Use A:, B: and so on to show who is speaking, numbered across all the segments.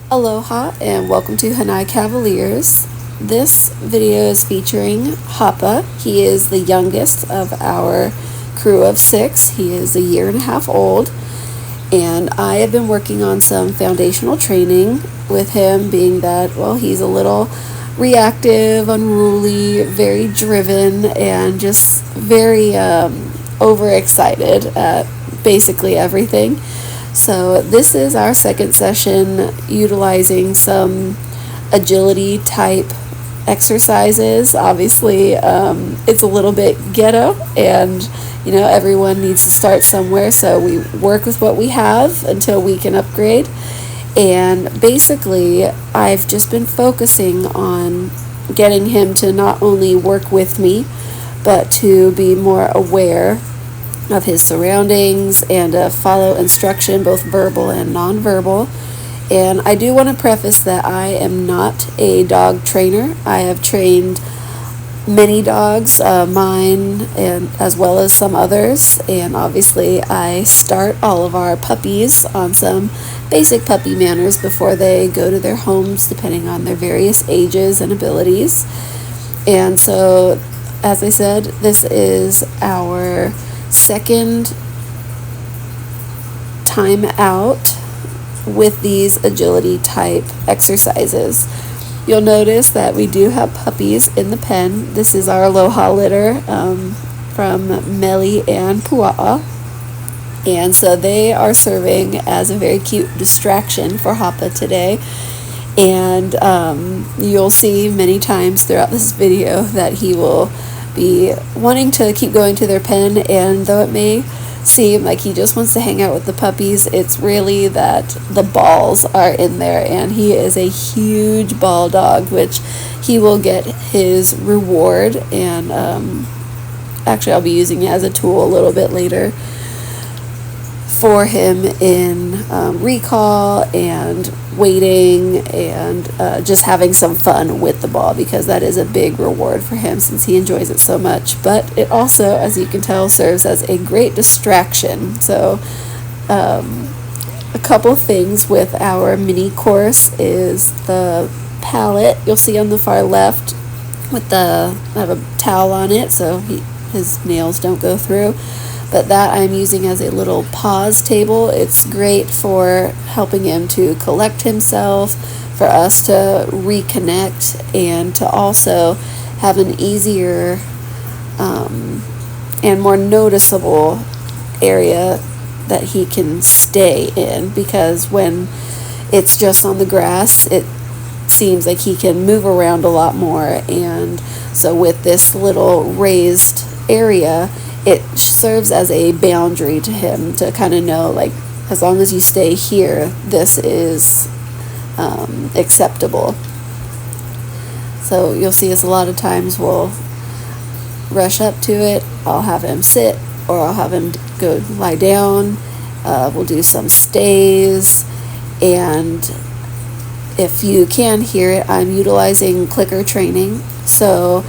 A: Aloha and welcome to Hanai Cavaliers. This video is featuring Hapa. He is the youngest of our crew of 6. He is a year and a half old, and I have been working on some foundational training with him, being that, well, he's a little reactive, unruly, very driven, and just very overexcited at basically everything. So this is our second session utilizing some agility type exercises. Obviously, it's a little bit ghetto, and everyone needs to start somewhere, so we work with what we have until we can upgrade. And basically, I've just been focusing on getting him to not only work with me, but to be more aware of his surroundings and follow instruction, both verbal and nonverbal. And I do want to preface that I am not a dog trainer. I have trained many dogs, mine and as well as some others, and obviously I start all of our puppies on some basic puppy manners before they go to their homes, depending on their various ages and abilities. And so, as I said, this is our second time out with these agility type exercises. You'll notice that we do have puppies in the pen. This is our Aloha litter from Meli and Pua'a, and so they are serving as a very cute distraction for Hapa today. And you'll see many times throughout this video that he will be wanting to keep going to their pen, and though it may seem like he just wants to hang out with the puppies, it's really that the balls are in there, and he is a huge ball dog, which he will get his reward. And actually I'll be using it as a tool a little bit later for him in recall and waiting and just having some fun with the ball, because that is a big reward for him since he enjoys it so much. But it also, as you can tell, serves as a great distraction. So a couple thpays with our mini course is the palette you'll see on the far left with I have a towel on it so his nails don't go through. But that I'm using as a little pause table. It's great for helping him to collect himself, for us to reconnect, and to also have an easier and more noticeable area that he can stay in, because when it's just on the grass, it seems like he can move around a lot more. And so with this little raised area, it serves as a boundary to him to kind of know, like, as long as you stay here, this is acceptable. So you'll see us a lot of times we'll rush up to it. I'll have him sit, or I'll have him go lie down. We'll do some stays, and if you can hear it, I'm utilizing clicker training. So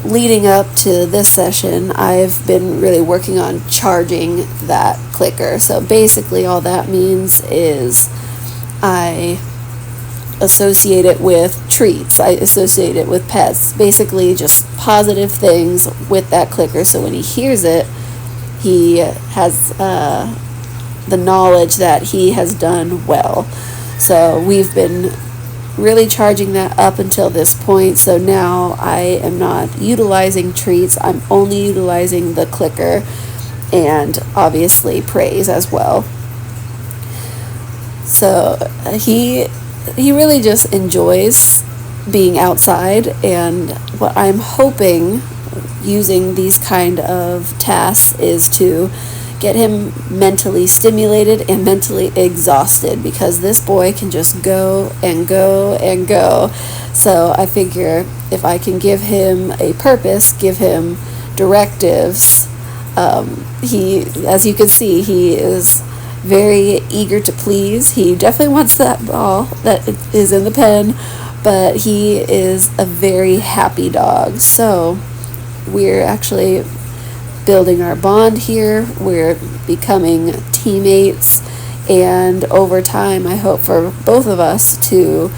A: leading up to this session, I've been really working on charging that clicker. So basically all that means is I associate it with treats, I associate it with pets, basically just positive things with that clicker, so when he hears it, he has the knowledge that he has done well. So we've been really charging that up until this point. So now I am not utilizing treats, I'm only utilizing the clicker, and obviously praise as well. So he really just enjoys being outside, and what I'm hoping using these kind of tasks is to get him mentally stimulated and mentally exhausted, because this boy can just go and go and go. So I figure if I can give him a purpose, give him directives, he, as you can see, he is very eager to please. He definitely wants that ball that is in the pen, but he is a very happy dog. So we're actually building our bond here. We're becoming teammates, And over time, I hope for both of us to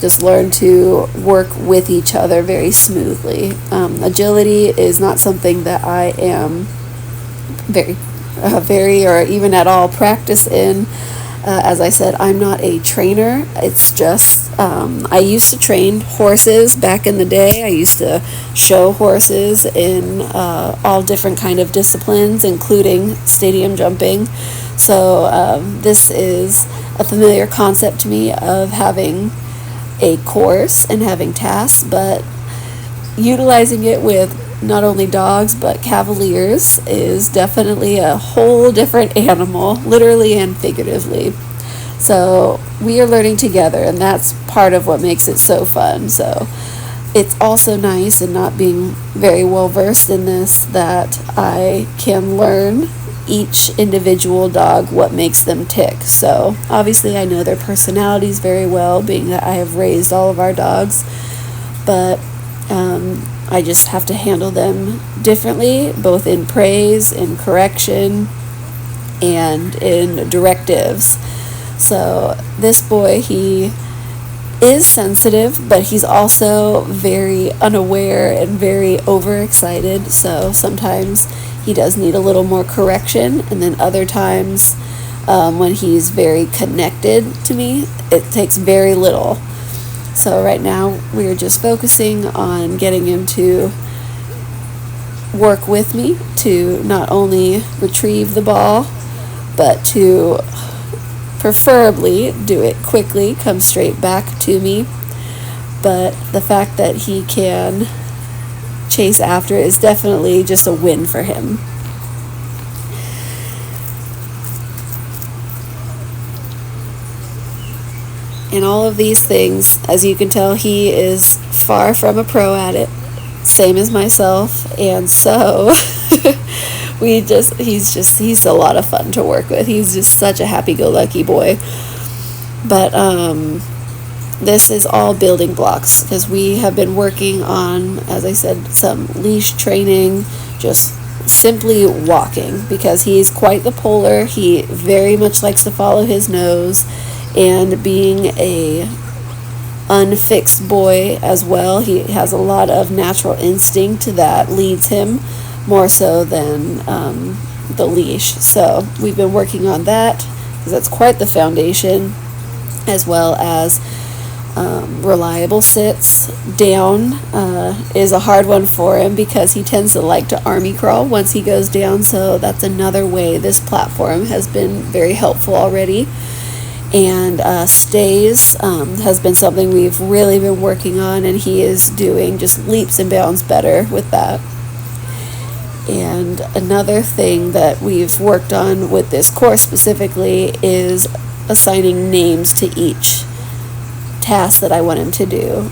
A: just learn to work with each other very smoothly. Agility is not something that I am very or even at all practice in. As I said, I'm not a trainer. It's just I used to train horses back in the day. I used to show horses in all different kind of disciplines, including stadium jumping. So this is a familiar concept to me of having a course and having tasks, but utilizing it with not only dogs but Cavaliers is definitely a whole different animal, literally and figuratively. So we are learning together, and that's part of what makes it so fun. So it's also nice, and not being very well versed in this, that I can learn each individual dog what makes them tick. So obviously I know their personalities very well, being that I have raised all of our dogs, but I just have to handle them differently, both in praise, in correction, and in directives. So this boy, he is sensitive, but he's also very unaware and very overexcited. So sometimes he does need a little more correction, and then other times when he's very connected to me, it takes very little. So right now we're just focusing on getting him to work with me to not only retrieve the ball, but to preferably do it quickly, come straight back to me. But the fact that he can chase after is definitely just a win for him. In all of these things, as you can tell, he is far from a pro at it, same as myself, and so he's a lot of fun to work with. He's just such a happy-go-lucky boy. But this is all building blocks, because we have been working on, as I said, some leash training, just simply walking, because he's quite the puller. He very much likes to follow his nose, and being a unfixed boy as well, he has a lot of natural instinct that leads him more so than the leash. So we've been working on that, because that's quite the foundation, as well as reliable sits. Down is a hard one for him, because he tends to like to army crawl once he goes down. So that's another way this platform has been very helpful already. And stays has been something we've really been working on, and he is doing just leaps and bounds better with that. And another thing that we've worked on with this course specifically is assigning names to each task that I want him to do.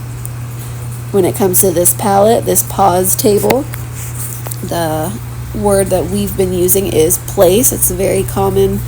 A: When it comes to this palette, this pause table, the word that we've been using is place. It's a very common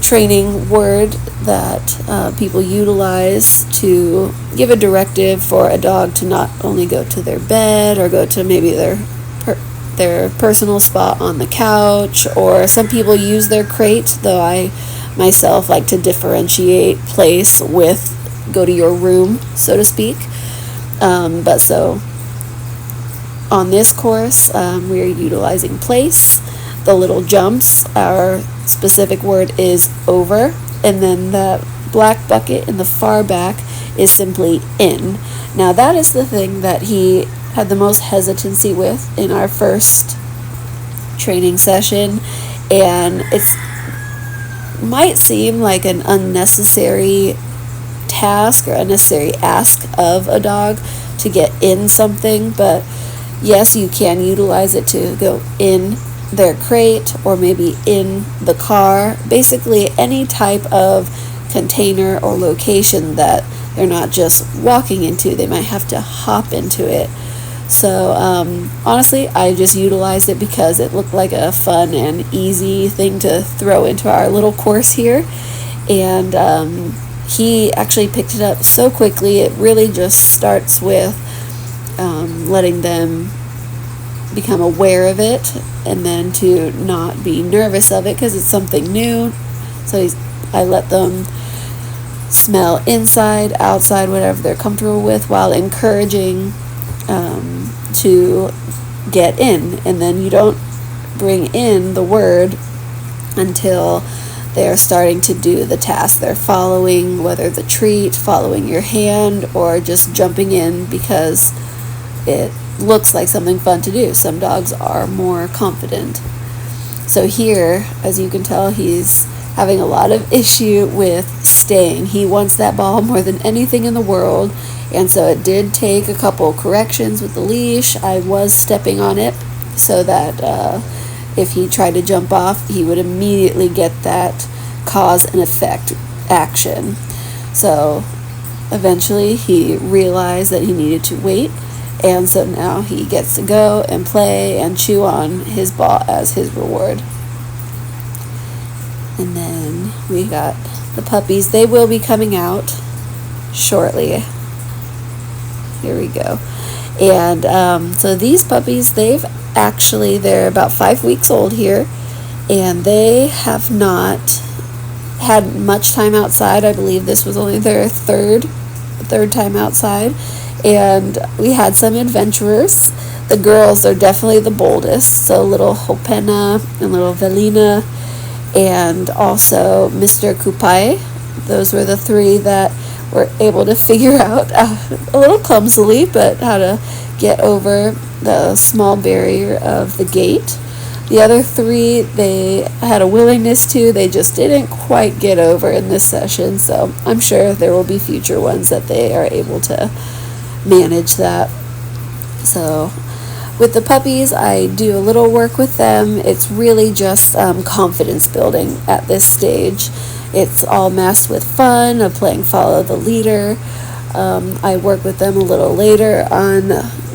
A: training word that people utilize to give a directive for a dog to not only go to their bed or go to maybe their personal spot on the couch, or some people use their crate, though I myself like to differentiate place with go to your room, so to speak. But so on this course, we are utilizing place. The little jumps, our specific word is over, and then the black bucket in the far back is simply in. Now that is the thing that he had the most hesitancy with in our first training session, and it might seem like an unnecessary task or unnecessary ask of a dog to get in something, but yes, you can utilize it to go in their crate or maybe in the car, basically any type of container or location that they're not just walking into, they might have to hop into it. So honestly, I just utilized it because it looked like a fun and easy thing to throw into our little course here, and he actually picked it up so quickly. It really just starts with letting them become aware of it, and then to not be nervous of it because it's something new. So I let them smell inside, outside, whatever they're comfortable with, while encouraging to get in. And then you don't bring in the word until they're starting to do the task. They're following, whether the treat, following your hand, or just jumping in because it looks like something fun to do. Some dogs are more confident. So here, as you can tell, he's having a lot of issue with staying. He wants that ball more than anything in the world, and so it did take a couple corrections with the leash. I was stepping on it so that if he tried to jump off, he would immediately get that cause and effect action. So eventually he realized that he needed to wait, and so now he gets to go and play and chew on his ball as his reward. And then we got the puppies. They will be coming out shortly. Here we go. And so these puppies, they're about 5 weeks old here, and they have not had much time outside. I believe this was only their third time outside, and we had some adventurers. The girls are definitely the boldest, so little Hopena and little Velina, and also Mr. Kupai. Those were the three that were able to figure out, a little clumsily, but how to get over the small barrier of the gate. The other three, they had a willingness to, they just didn't quite get over in this session, so I'm sure there will be future ones that they are able to manage that. So with the puppies, I do a little work with them. It's really just confidence building at this stage. It's all masked with fun of playing follow the leader. I work with them a little later on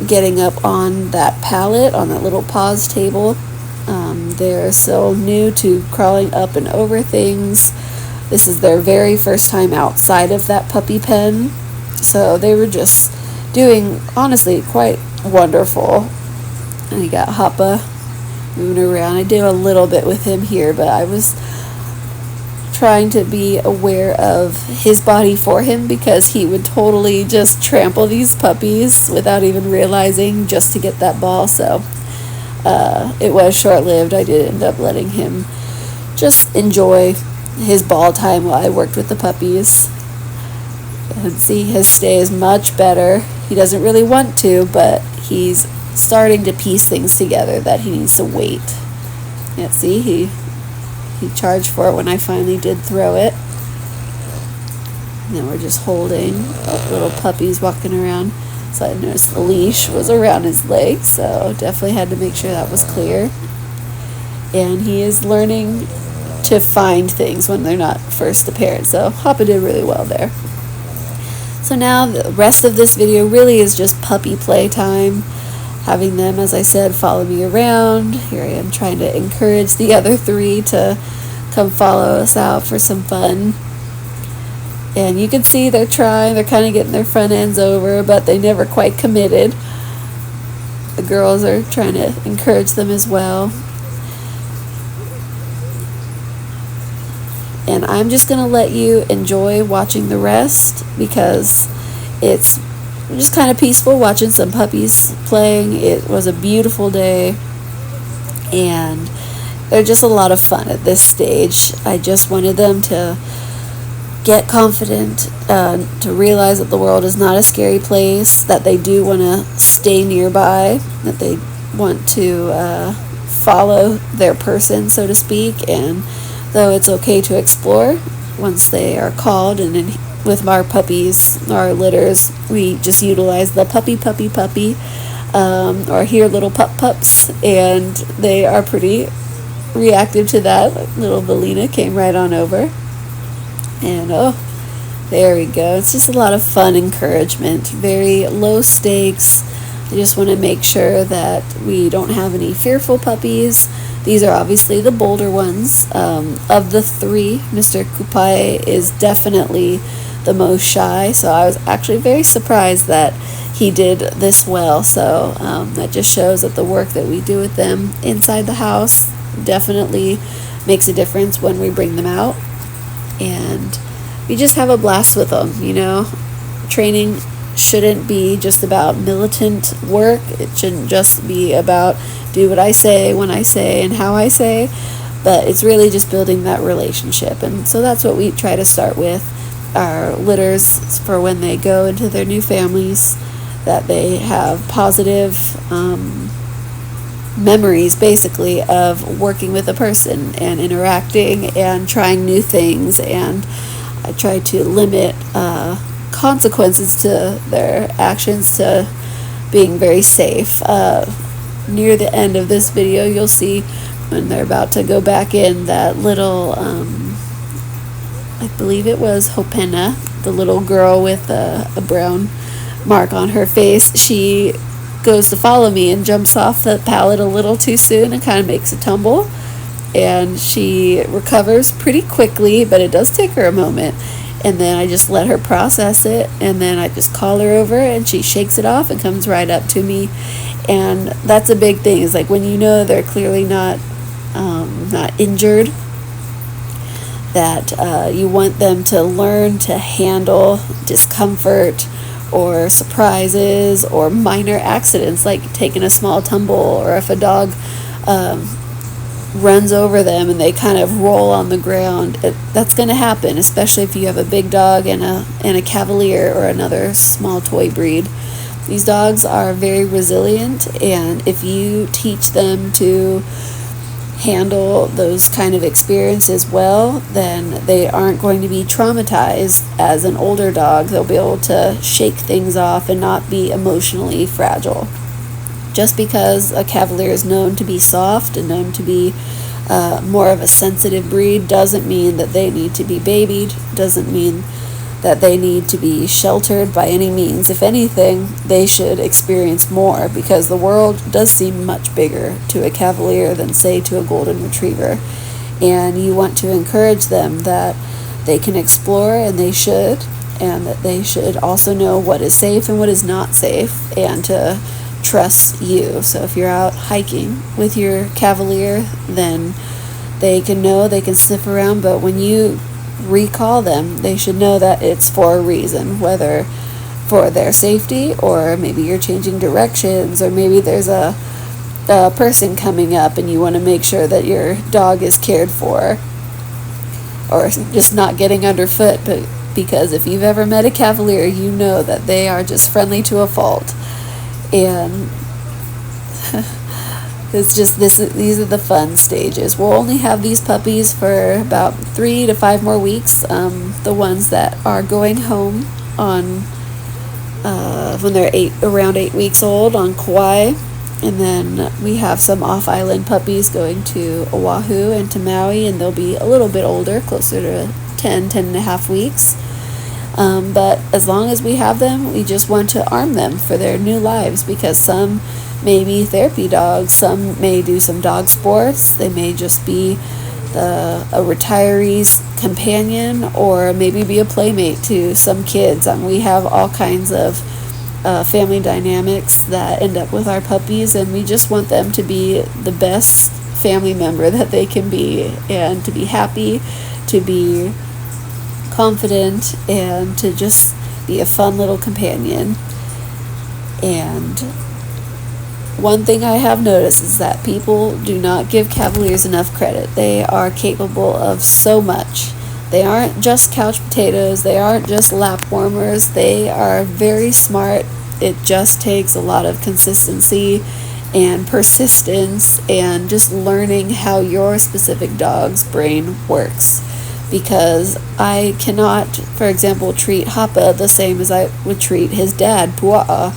A: getting up on that pallet, on that little pause table. They're so new to crawling up and over things. This is their very first time outside of that puppy pen. So they were just doing, honestly, quite wonderful. And you got Hapa moving around. I did a little bit with him here, but I was trying to be aware of his body for him, because he would totally just trample these puppies without even realizing, just to get that ball. So it was short-lived. I did end up letting him just enjoy his ball time while I worked with the puppies. And see, his stay is much better. He doesn't really want to, but he's starting to piece things together that he needs to wait. Yeah, see, he charged for it when I finally did throw it. And then we're just holding little puppies walking around. So I noticed the leash was around his leg, so definitely had to make sure that was clear. And he is learning to find things when they're not first apparent. So Hapa did really well there. So now the rest of this video really is just puppy play time. Having them, as I said, follow me around. Here I am trying to encourage the other three to come follow us out for some fun. And you can see they're trying, they're kind of getting their front ends over, but they never quite committed. The girls are trying to encourage them as well. And I'm just going to let you enjoy watching the rest, because it's just kind of peaceful watching some puppies playing. It was a beautiful day, and they're just a lot of fun at this stage. I just wanted them to get confident, to realize that the world is not a scary place, that they do want to stay nearby, that they want to follow their person, so to speak. And though it's okay to explore once they are called, and with our puppies, our litters, we just utilize the puppy, or here little pups, and they are pretty reactive to that. Little Velina came right on over, and oh, there we go. It's just a lot of fun encouragement, very low stakes. I just want to make sure that we don't have any fearful puppies. These are obviously the bolder ones. Of the three, Mr. Kupai is definitely the most shy, so I was actually very surprised that he did this well. So that just shows that the work that we do with them inside the house definitely makes a difference when we bring them out. and we just have a blast with them. Training shouldn't be just about militant work. It shouldn't just be about do what I say, when I say, and how I say, but it's really just building that relationship. And so that's what we try to start with our litters, for when they go into their new families, that they have positive memories, basically, of working with a person and interacting and trying new things. And I try to limit consequences to their actions to being very safe. Near the end of this video, you'll see when they're about to go back in, that little I believe it was Hopena, the little girl with a brown mark on her face. She goes to follow me and jumps off the pallet a little too soon and kind of makes a tumble, and she recovers pretty quickly, but it does take her a moment. And then I just let her process it, and then I just call her over, and she shakes it off and comes right up to me. And that's a big thing, is like when they're clearly not injured, that you want them to learn to handle discomfort or surprises or minor accidents, like taking a small tumble, or if a dog runs over them and they kind of roll on the ground. That's going to happen, especially if you have a big dog and a Cavalier or another small toy breed. These dogs are very resilient, and if you teach them to handle those kind of experiences well, then they aren't going to be traumatized as an older dog. They'll be able to shake things off and not be emotionally fragile. Just because a Cavalier is known to be soft and known to be more of a sensitive breed doesn't mean that they need to be babied, doesn't mean that they need to be sheltered by any means. If anything, they should experience more, because the world does seem much bigger to a Cavalier than, say, to a Golden Retriever. And you want to encourage them that they can explore, and they should, and that they should also know what is safe and what is not safe, and to trust you. So if you're out hiking with your Cavalier, then they can know they can sniff around, but when you recall them, they should know that it's for a reason, whether for their safety, or maybe you're changing directions, or maybe there's a person coming up and you want to make sure that your dog is cared for, or just not getting underfoot. But because if you've ever met a Cavalier, you know that they are just friendly to a fault. And it's just these are the fun stages. We'll only have these puppies for about 3 to 5 more weeks. The ones that are going home on when they're around 8 weeks old on Kauai, and then we have some off-island puppies going to Oahu and to Maui, and they'll be a little bit older, closer to 10 and a half weeks. But as long as we have them, we just want to arm them for their new lives, because some may be therapy dogs, some may do some dog sports, they may just be a retiree's companion, or maybe be a playmate to some kids. We have all kinds of family dynamics that end up with our puppies, and we just want them to be the best family member that they can be, and to be happy, to be confident, and to just be a fun little companion. And one thing I have noticed is that people do not give Cavaliers enough credit. They are capable of so much. They aren't just couch potatoes, they aren't just lap warmers, they are very smart. It just takes a lot of consistency and persistence, and just learning how your specific dog's brain works. Because I cannot, for example, treat Hapa the same as I would treat his dad, Pua'a.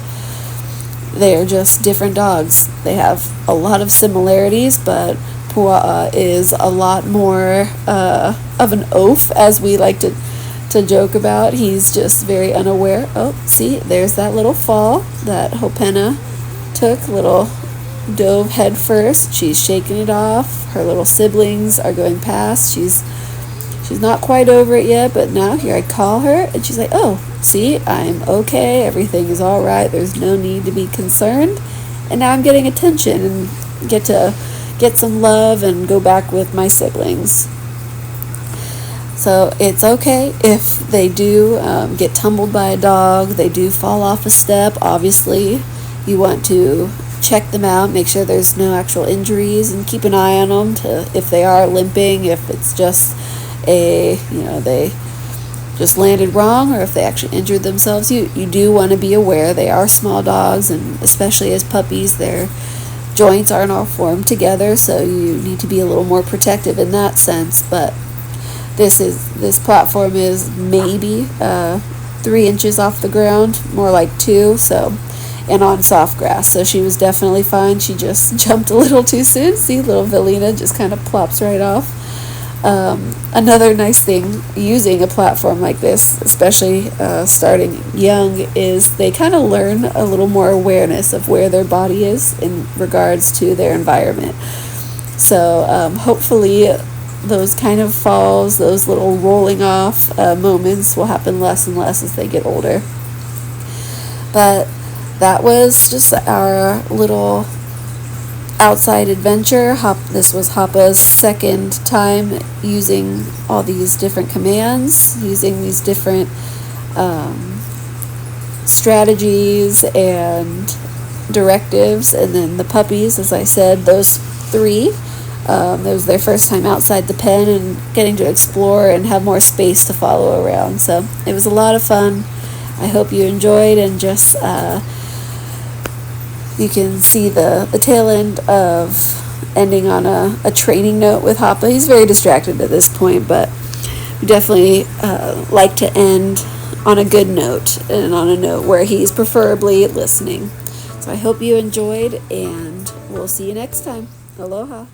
A: They are just different dogs. They have a lot of similarities, but Pua'a is a lot more of an oaf, as we like to joke about. He's just very unaware. Oh, see, there's that little fall that Hopena took, little dove head first. She's shaking it off. Her little siblings are going past. She's not quite over it yet, but now here I call her, and she's like, oh, see, I'm okay, everything is all right, there's no need to be concerned. And now I'm getting attention and get to get some love and go back with my siblings. So it's okay if they do get tumbled by a dog, they do fall off a step. Obviously, you want to check them out, make sure there's no actual injuries, and keep an eye on them to if they are limping, if it's just they just landed wrong, or if they actually injured themselves. You do want to be aware they are small dogs, and especially as puppies, their joints aren't all formed together, so you need to be a little more protective in that sense. But this platform is maybe 3 inches off the ground, more like 2, and on soft grass, so she was definitely fine. She just jumped a little too soon. See, little Velina just kind of plops right off. Another nice thing using a platform like this, especially starting young, is they kind of learn a little more awareness of where their body is in regards to their environment. So hopefully those kind of falls, those little rolling off moments will happen less and less as they get older. But that was just our little outside adventure. This was Hapa's second time using all these different commands, using these different strategies and directives. And then the puppies, as I said, those 3, it was their first time outside the pen and getting to explore and have more space to follow around. So it was a lot of fun. I hope you enjoyed, and just you can see the tail end of ending on a training note with Hapa. He's very distracted at this point, but we definitely like to end on a good note, and on a note where he's preferably listening. So I hope you enjoyed, and we'll see you next time. Aloha.